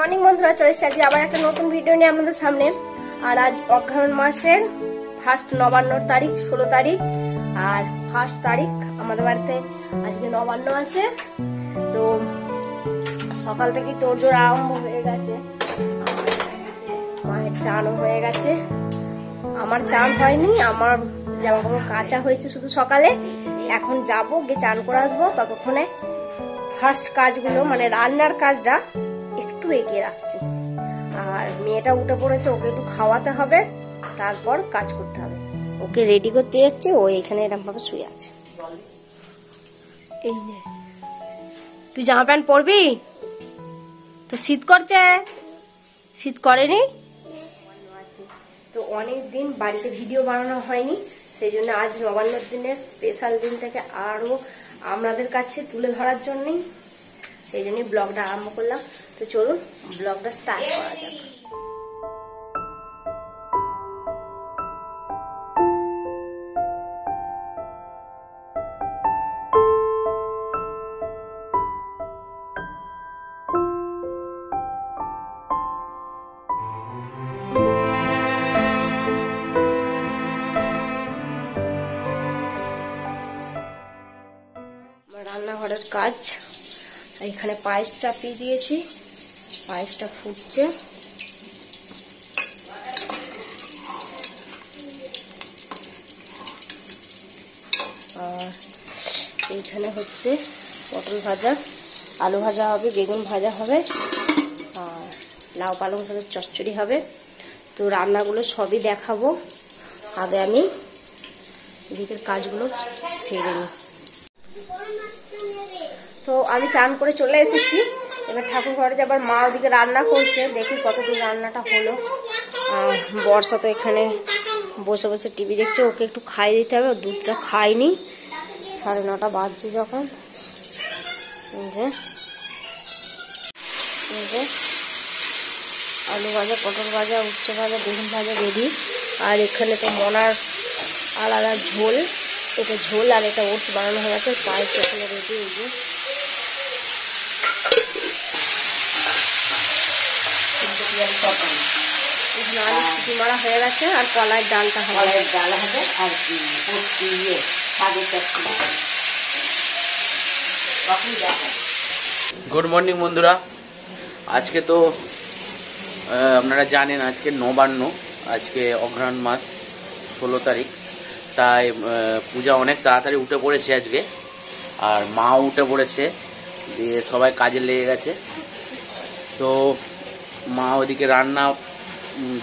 Morning বন্ধুরা, চলে এসেছি আবার একটা নতুন ভিডিও নিয়ে আপনাদের সামনে। আর আজ অগ্রহায়ণ মাসের ফার্স্ট নবান্ন তারিখ 16 তারিখ, আর ফার্স্ট তারিখ আমাদের বাড়িতে আজকে নবান্ন আছে। তো সকাল থেকে তোড়জোড় আরম্ভ হয়ে গেছে, মায়ের চানও হয়ে গেছে। আমার চান হয়নি, আমার জামা কাপড় কাঁচা হয়েছে শুধু সকালে। এখন যাবো, গিয়ে চান করে আসবো। ততক্ষণে ফার্স্ট কাজগুলো মানে রান্নার কাজটা একটু এগিয়ে রাখছি। আর মেয়েটা উঠে পড়েছে, ওকে একটু খাওয়াতে হবে, তারপর কাজ করতে হবে। ওকে রেডি করতে যাচ্ছে, ও এখানে এরকম ভাবে শুয়ে আছে। এই নে, তুই জামা প্যান্ট পরবি? তো শীত করছে? শীত করেনি তো অনেকদিন বাড়িতে ভিডিও বানানো হয়নি, সেই জন্য আজ নবান্নর দিনের স্পেশাল দিনটাকে আরো আপনাদের কাছে তুলে ধরার জন্যই সেই জন্যই ব্লগটা আরম্ভ করলাম। তো চলুন ব্লগটা স্টার্ট করা যাক। রান্নাঘরের কাজ, এখানে পায়েস চাপিয়ে দিয়েছি, পায়েসটা ফুটছে। আর এইখানে হচ্ছে পটল ভাজা, আলু ভাজা হবে, বেগুন ভাজা হবে, আর লাউ পালং শাকের চচ্চড়ি হবে। তো রান্নাগুলো সবই দেখাবো, আগে আমি এদিকের কাজগুলো সেরে নিই। তো আমি চান করে চলে এসেছি, এবার ঠাকুর ঘরে যাবার। মা ওদিকে রান্না করছে, দেখি কতদূর রান্নাটা হলো। বর্ষা তো এখানে বসে বসে টিভি দেখছে, ওকে একটু খাইয়ে দিতে হবে, দুধটা খাইনি। 9:30 বাজছে যখন। আলু ভাজা, পটল ভাজা, উচ্ছে ভাজা, বেগুন ভাজা রেডি। আর এখানে তো মনার আলাদা ঝোল, এটা ঝোল, আর এটা ওটস বানানো হয়ে গেছে। পায়েস এখানে রেডি। এই যে আলু সিটি মারা হয়ে গেছে, আর কলাইয়ের ডালটা হবে। আর গুড মর্নিং বন্ধুরা। আজকে তো আপনারা জানেন আজকে নবান্ন, আজকে অগ্রহায়ণ মাস 16 তারিখ। তাই পূজা অনেক তাড়াতাড়ি উঠে পড়েছে আজকে, আর মাও উঠে পড়েছে, দিয়ে সবাই কাজে লেগে গেছে। তো মা ওদিকে রান্না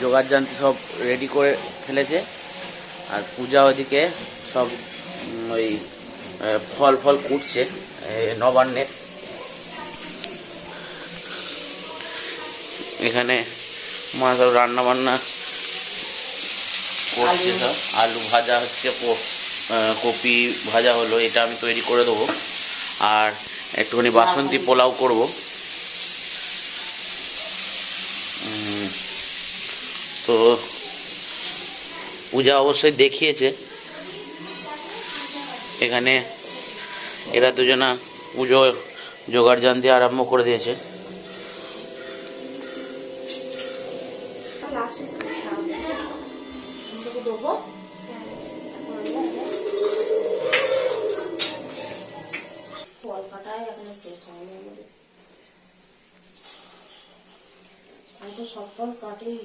জোগাড় জানতে সব রেডি করে ফেলেছে, আর পূজা ওদিকে সব ওই ফল ফল কুটছে নবান্নের। এখানে মা সব রান্না বান্না করছে, সব আলু ভাজা হচ্ছে, কপি ভাজা হলো, এটা আমি তৈরি করে দেবো। আর একটুখানি বাসন্তী পোলাও করব। তো পূজা অবশ্যই দেখিয়েছে, এখানে এরা দুজনা পুজো জোগাড় জানতে আরম্ভ করে দিয়েছে। সব ফল কাটেই।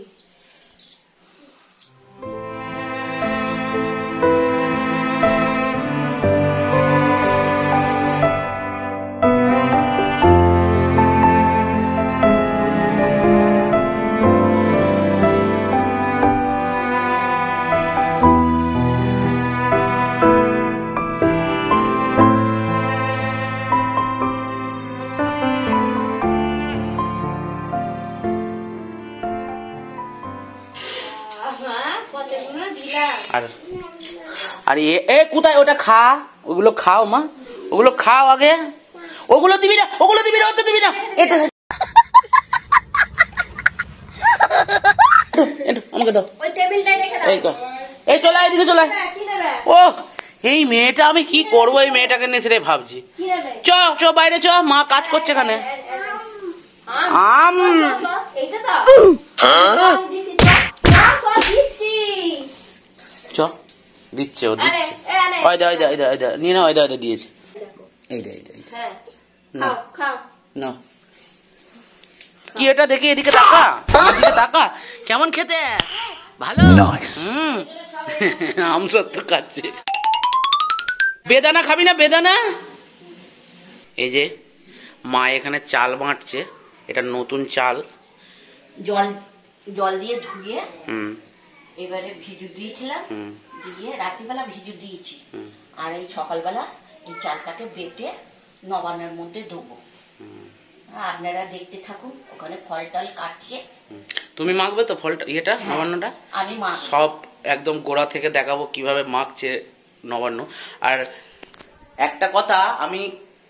আর এ কোথায়? ওটা খা, ওগুলো খাও মা, ওগুলো খাও আগে। ওগুলো দিবি না, ওগুলো দিবি না, ওটা দিবি না। এটা আমাকে দাও, এই তো, এই চলে এদিকে চলে। ও এই মেয়েটা আমি কি করবো, এই মেয়েটাকে নিয়ে সেটাই ভাবছি। চ চ বাইরে চ, মা কাজ করছে এখানে। আম দিচ্ছে ও দিচ্ছে নিয়ে না ওইটা দিয়েছে এইটা না না কি এটা দেখি এদিকে তাকা কেমন খেতে ভালো আমসত্ব খাচ্ছে বেদানা খাবি না বেদানা এই যে মা এখানে চাল বাঁটছে এটা নতুন চাল জল দিয়ে ধুয়ে এবারে ভিজু দিয়েছিলাম দিয়ে রাত্রিবেলা ভিজু দিয়েছি আর এই সকালবেলা এই চালটাকে বেটে নবান্নের মধ্যে দেবো আপনারা দেখতে থাকুন ওখানে ফল টল কাটছে তুমি মাখবে তো ফলটা ইয়েটা নবান্নটা আমি সব একদম গোড়া থেকে দেখাবো কিভাবে মাখছে নবান্ন আর একটা কথা আমি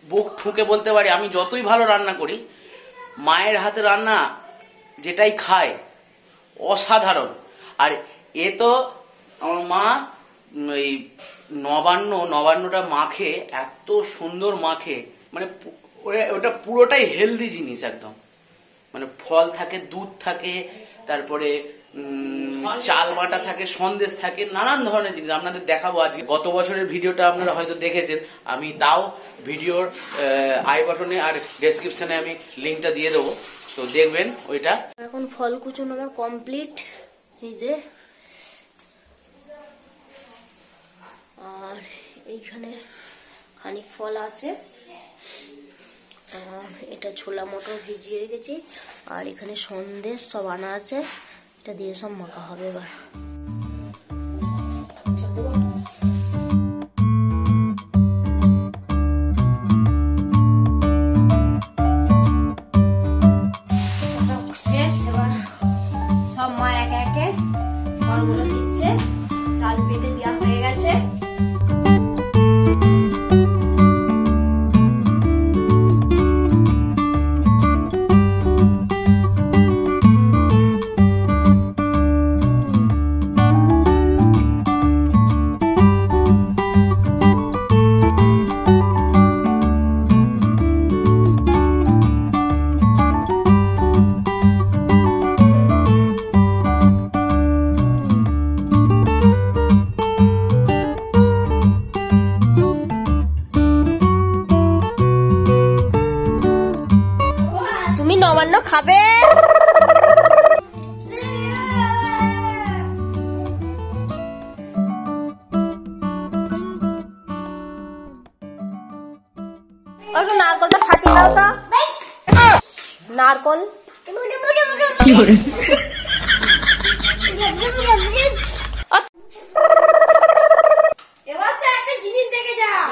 বুক ঠুকে বলতে পারি আমি যতই ভালো রান্না করি মায়ের হাতে রান্না যেটাই খায় অসাধারণ আর এ তো আমার মা এই নবান্নটা মাখে এত সুন্দর মাখে মানে ওটা পুরোটাই হেলদি জিনিস একদম মানে ফল থাকে দুধ থাকে তারপরে চাল বাটা থাকে সন্দেশ থাকে নানান ধরনের জিনিস আপনাদের দেখাবো আজকে গত বছরের ভিডিওটা আপনারা হয়তো দেখেছেন আমি তাও ভিডিওর আই বাটনে আর ডেসক্রিপশনে আমি লিঙ্কটা দিয়ে দেবো তো দেখবেন ওইটা এখন ফল কুচুন আমার কমপ্লিট এই যে আর এইখানে খানিক ফল আছে এটা ছোলা মটর ভিজিয়ে রেখেছি আর এখানে সন্দেশ সব আনা আছে এটা দিয়ে সব মাখা হবে এবার শেষ এবার সব মা একে একে ফলগুলো দিচ্ছে চাল বেটে দেওয়া হয়ে গেছে নবান্ন খাবে একটু নারকলটা ফাটিয়ে দাও তো নারকল এবার তো একটা জিনিস দেখে যাও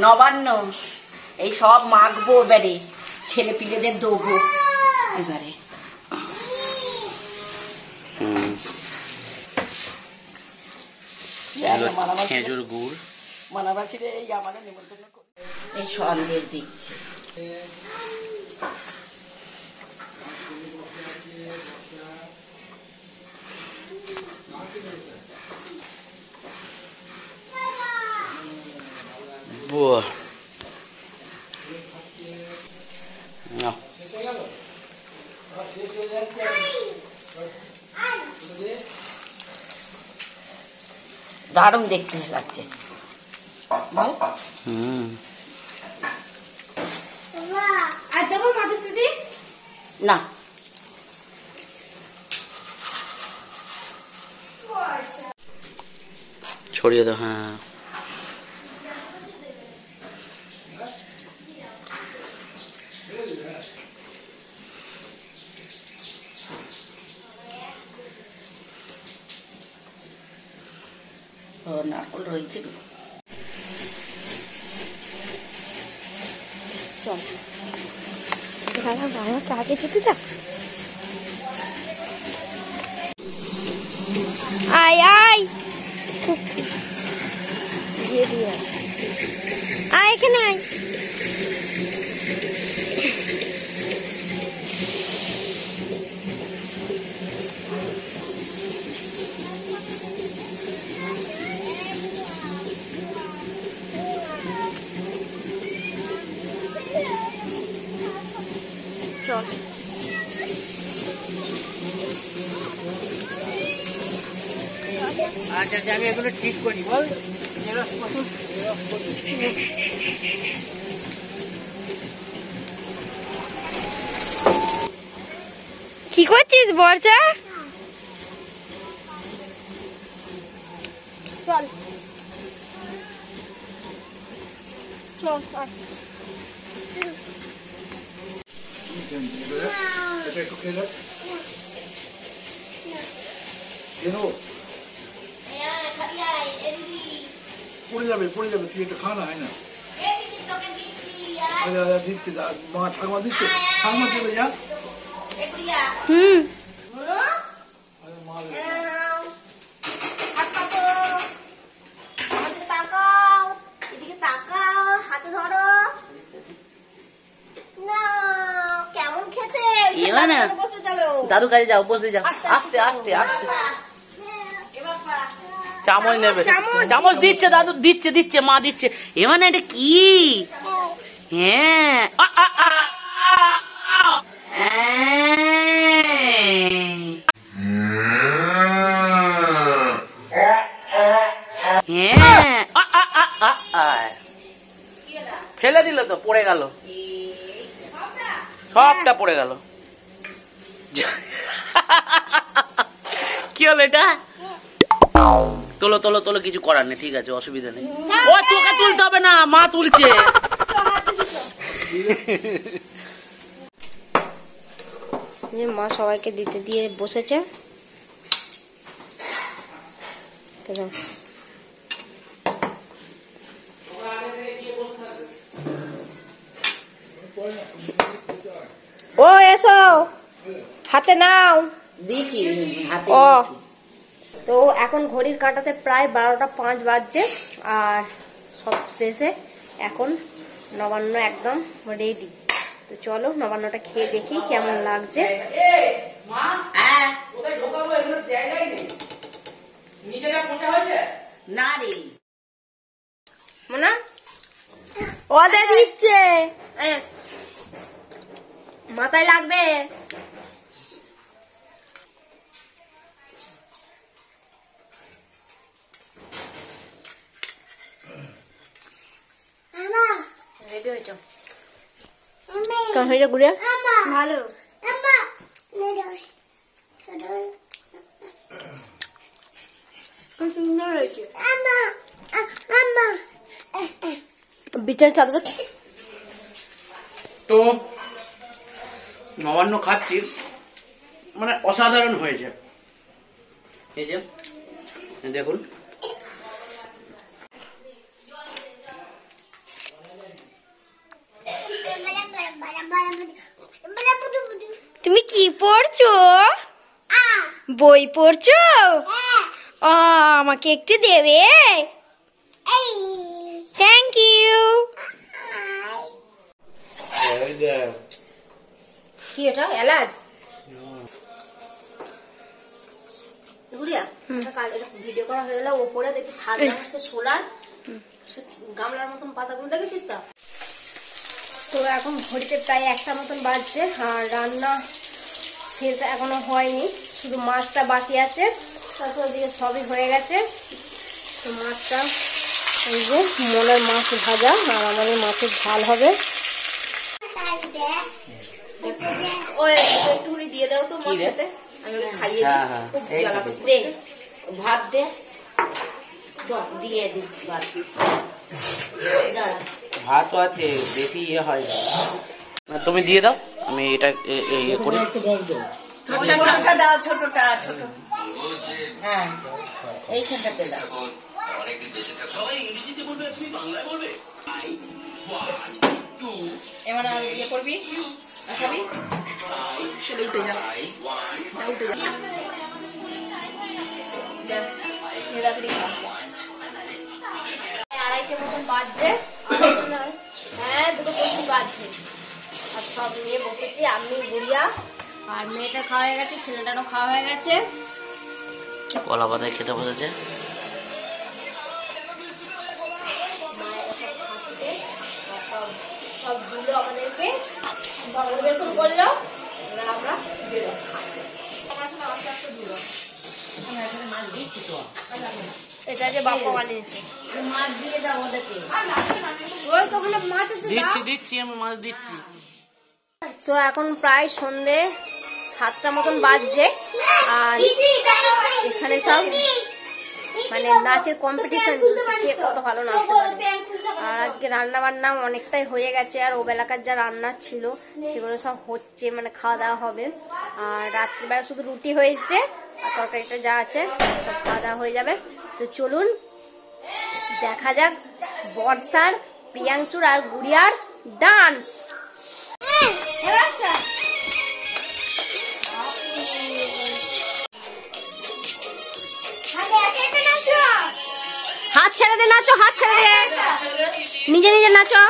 নবান্ন এই সব মাখবো এবারে ছেলে পিলেদের দেবো এবারে খেজুর গুড় মানাবাসীরে এই আমাদের নিমন্ত্রণ এই সন্দেশ দিচ্ছে বাহ, নাও। দারুণ দেখতে লাগছে। আর দেবো মটরশুঁটি? না, ছড়িয়ে দাও। হ্যাঁ, নারকল রয়েছে। চল আগে যেতে থাক। আয় আয় আয় এখানে আয়। চল আচ্ছা, আমি এগুলো ঠিক করি, বল। কি করছিস বর্ষা? চল চল পড়ে যাবে তুই একটু খা না, হয় না? দিচ্ছে মা, ঠাকুমা দিচ্ছে, ঠাকুমা চলে যা। হুম দাদু কাছে যাও, বসে যাও। আস্তে আস্তে আস্তে। চামচ নেবে? চামচ দিচ্ছে দাদু, দিচ্ছে মা দিচ্ছে। এবার এটা কি? হ্যাঁ, ফেলে দিল তো, পড়ে গেল, সবটা পড়ে গেল। কি হলো এটা? তোলো তোলো তোলো, কিছু করার নেই, ঠিক আছে, অসুবিধা নেই। ও তোকে তুলতে হবে না, মা তুলছে। মা সবাইকে দিতে দিয়ে বসেছে। ও এসো, হাতে নাও। দিয়েছি হাতে। ও তো এখন ঘড়ির কাঁটাতে প্রায় 12টা 5 বাজছে, আর সব শেষে এখন নবান্ন একদম রেডি। তো চলো নবান্নটা খেয়ে দেখি কেমন লাগছে। না রে, মনা ওদের দিচ্ছে, মাথায় লাগবে। রেডি হয়েছ? ঘুরে ভালো খুব সুন্দর হয়েছে। বিছানা চাদর তো নবান্ন খাচ্ছি, মানে অসাধারণ হয়েছে। এই যে দেখুন, তুমি কি পড়ছো? বই পড়ছো? আমাকে একটু দেবে? Thank you. কি এটা? এলাচ? গুড়িয়া ভিডিও করা হয়ে গেল, ওপরে দেখি সাদা আসছে সোলার গামলার মতন পাতাগুলো দেখেছিস তো? তো এখন ঘড়িতে প্রায় 1টা মতন বাজছে, আর রান্না শেষ এখনো হয়নি, শুধু মাছটা বাকি আছে। তারপর ওদিকে সবই হয়ে গেছে। তো মাছটা এই যে মনের মাছ ভাজা, আর আমাদের মাছের ঝাল হবে। ওই একটুখানি দিয়ে দাও তো মা খেতে, আমি ওকে খাইয়ে দিই। খুব জ্বালা করছে। ভাত দে, দিয়ে দি ভাত আছে, বেশি ইয়ে হয় না। তুমি দিয়ে দাও, আমি এটা ইয়ে করি। ছোটটা দাও, ছোটটা ছোট। হ্যাঁ এইখানটাতে দাও। এবার আর ইয়ে করবি, খাবি, চলে উঠে যা, উঠে যা। আড়াইটে মতন বাজছে, হ্যাঁ 2:25 বাজছে। আর সব নিয়ে বসেছি, আমি গুড়িয়া আর মেয়েটা খাওয়া হয়ে গেছে, ছেলেটারও খাওয়া হয়ে গেছে। কলা পাতায় খেতে বসেছে। সব দিল আমাদেরকে, পরিবেশন করলো, আমরা দিলাম। এটা যে বাবা বানিয়েছে, মাছ দিয়ে দাও ওদেরকে। ওই তো ওখানে মাছ আছে, দিচ্ছি আমি মাছ দিচ্ছি। তো এখন প্রায় সন্ধে 7টা মতন বাজছে, আর এখানে সব মানে নাচের কম্পিটিশন চলছে, কে কত ভালো নাচতে পারে। আর আজকে রান্না বান্না অনেকটাই হয়ে গেছে, আর ও বেলাকার যা রান্না ছিল সেগুলো সব হচ্ছে, মানে খাওয়া দাওয়া হবে। আর রাত্রিবেলা শুধু রুটি হয়েছে, আর তরকারিটা যা আছে সব খাওয়া দাওয়া হয়ে যাবে। তো চলুন দেখা যাক বর্ষার, প্রিয়াংশুর আর গুড়িয়ার ডান্স। হাত ছেড়ে দে, নাচো, হাত ছেড়ে দে, নিজে নিজে নাচো।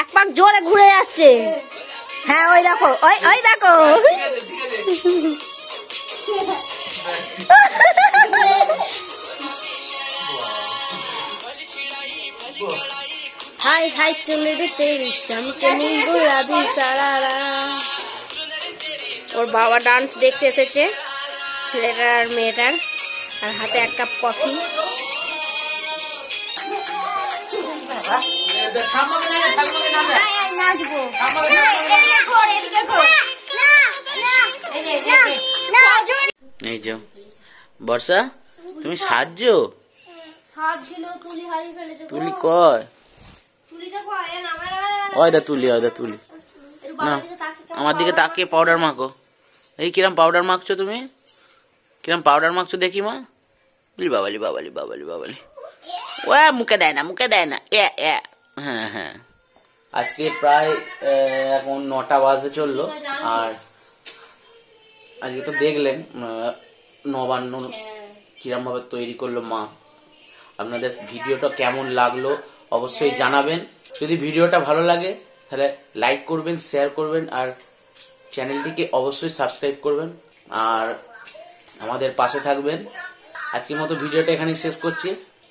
এক পাক জোরে ঘুরে আসছে। হ্যাঁ ওই দেখো, ওই দেখো। হাই হাই চলে রে তেরি চমকনি গুলাবি সারারা। ওর বাবা ডান্স দেখতে এসেছে, ছেলেটার আর মেয়েটার, আর হাতে 1 কাপ কফি। নাচবো, এই যে বর্ষা, তুমি সাহায্য ছিল, তুলি হারিয়ে ফেলেছে। তুলি কয়, তুলিটা কয় না, ওইদা তুলি, ওইদা তুলি না, আমার দিকে তাকিয়ে পাউডার মাখো। এই কিরম পাউডার মাখছো তুমি, কিরম পাউডার মাখছো দেখি মা। বাবালি বাবালি বাবালি বাবালি, ও মুখে দেয় না, মুখে দেয় না। হ্যাঁ হ্যাঁ, আজকে প্রায় এখন 9টা বাজতে চললো। আর আজকে তো দেখলেন নবান্ন কিরম ভাবে তৈরি করলো মা। আপনাদের ভিডিওটা কেমন লাগলো অবশ্যই জানাবেন। যদি ভিডিওটা ভালো লাগে তাহলে লাইক করবেন, শেয়ার করবেন, আর চ্যানেলটিকে অবশ্যই সাবস্ক্রাইব করবেন, আর আমাদের পাশে থাকবেন। আজকের মতো ভিডিওটা এখানেই শেষ করছি।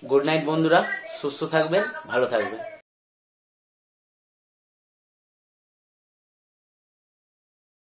গুড নাইট বন্ধুরা, সুস্থ থাকবেন, ভালো থাকবেন।